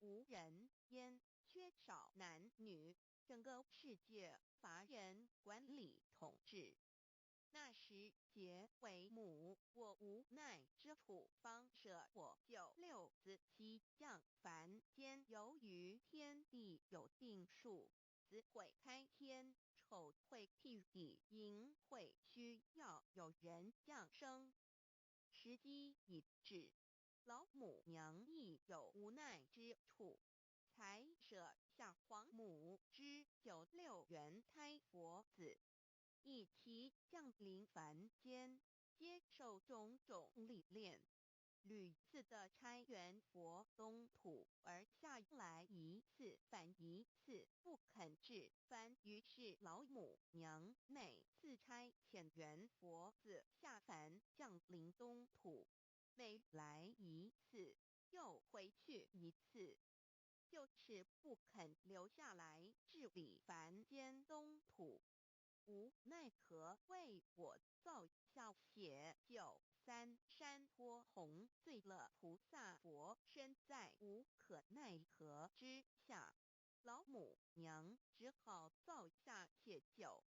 无人烟，缺少男女，整个世界乏人管理统治。那时桀为母，我无奈之处方舍我九六子妻降凡间。由于天地有定数，子会开天，丑会辟地，寅会需要有人降生。时机已至，老母娘亦有无奈之处，才舍下皇母之九六元胎佛子，一齐降临凡间，接受种种历练。屡次的差元佛东土而下来一次反一次不肯至凡，于是老母娘每次差遣元佛子下凡降临东土，每来一次又回去一次，就是不肯留下来治理凡间东土。无奈何为我造下血救三山托洪罪了菩萨佛，身在无可奈何之下，老母娘只好造下血救。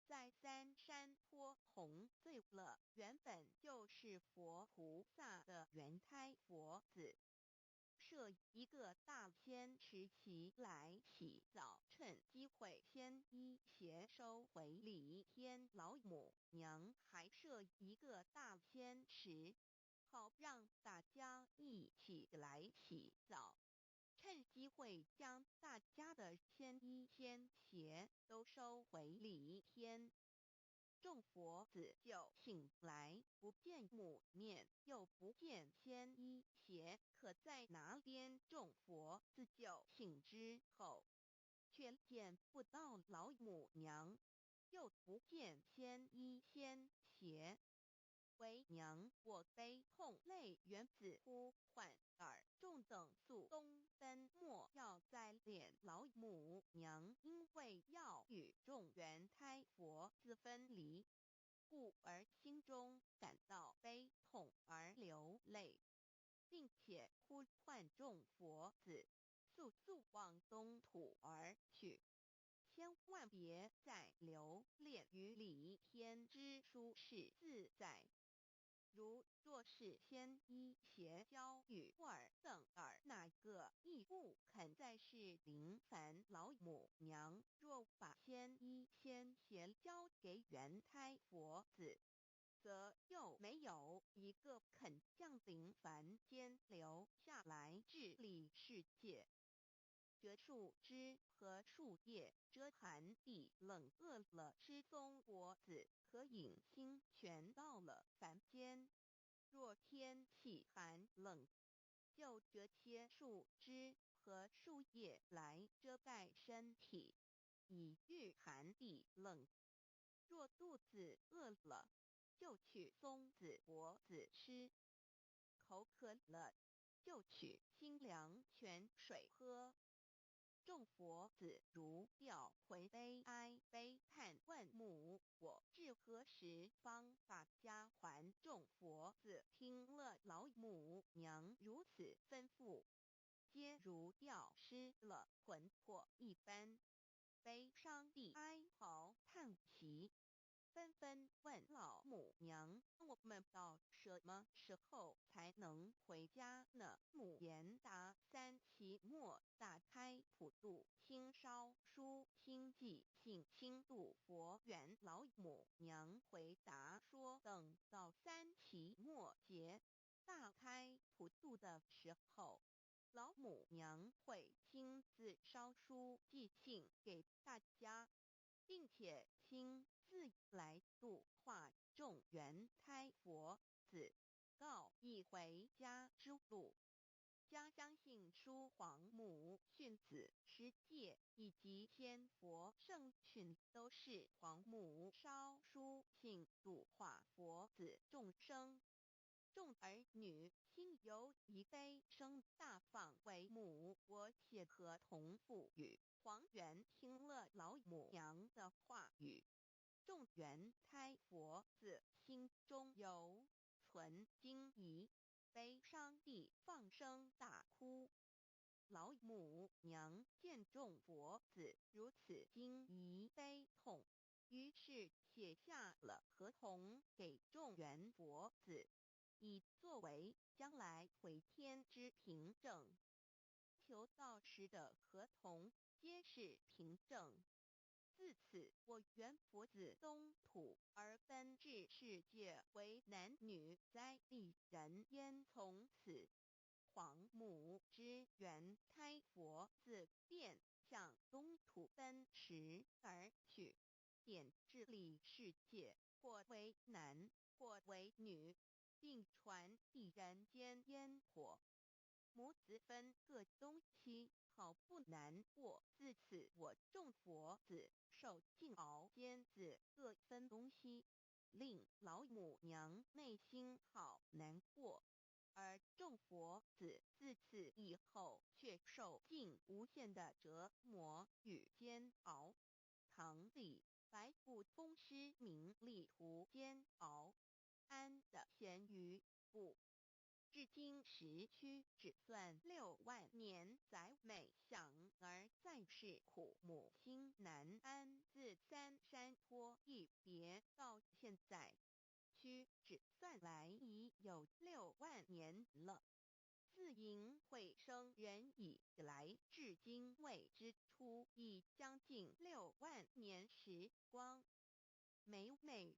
在三山托洪罪了原本就是佛菩萨的原胎佛子，设一个大仙池其来洗澡，趁机会先一邪收回礼天。老母娘还设一个大仙池，好让大家一起来洗澡，趁机会将大家的仙衣仙鞋都收回礼天。众佛子就醒来，不见母面，又不见仙衣鞋，可在哪边？众佛子就醒之后，却见不到老母娘，又不见仙衣仙鞋。为娘我悲痛泪源自呼唤耳，众等速东奔，莫要再敛。老母娘因为要与众元胎佛子分离，故而心中感到悲痛而流泪，并且呼唤众佛子速速往东土而去，千万别再留恋于礼天之舒适自在。若是仙衣鞋交与尔等尔，哪个亦不肯再是临凡老母娘？若把仙衣仙鞋交给元胎佛子，则又没有一个肯降临凡间留下来治理世界。这树枝和树叶遮寒地冷，饿了吃松果子，可饮清泉，到了凡间。若天气寒冷，就折些树枝和树叶来遮盖身体，以御寒地冷。若肚子饿了，就取松子果子吃；口渴了，就取清凉泉水喝。众佛子如调回悲哀悲叹，问母我至何时方把家还？众佛子听了老母娘如此吩咐，皆如吊失了魂魄一般，悲伤地哀嚎叹息，纷纷问老母娘：我们到什么时候才能回家呢？母言答：三期末大开普度，清烧书清寂，信清度佛缘。老母娘回答说：等到三期末节大开普度的时候，老母娘会亲自烧书寄信给大家，并且亲自来度化众元胎佛子，告一回家之路。家相信书皇母训子十戒以及仙佛圣训，都是皇母烧书信度化佛子众生。众儿女心有一悲生大放为母，我且合同父语。皇元听了老母娘的话语，众元胎佛子心中有存惊疑，悲伤地放声大哭。老母娘见众佛子如此惊疑悲痛，于是写下了合同给众缘佛子，以作为将来回天之凭证。求道时的合同皆是凭证。自此，我缘佛子东土而奔至世界为男女在地人焉。从此，黄母之缘胎佛子便向东土奔驰而去，点治理世界，或为男，或为女，并传递人间烟火。母子分各东西，好不难过。自此，我众佛子受尽熬煎子各分东西，令老母娘内心好难过。而众佛子自此以后却受尽无限的折磨与煎熬。堂里白骨风湿名利图煎熬，安的咸鱼不。至今时区只算6万年，载每想而在世苦，母心难安。自三山坡一别到现在，区只算来已有6万年了。自寅会生人以来，至今未知出，已将近6万年时光。每每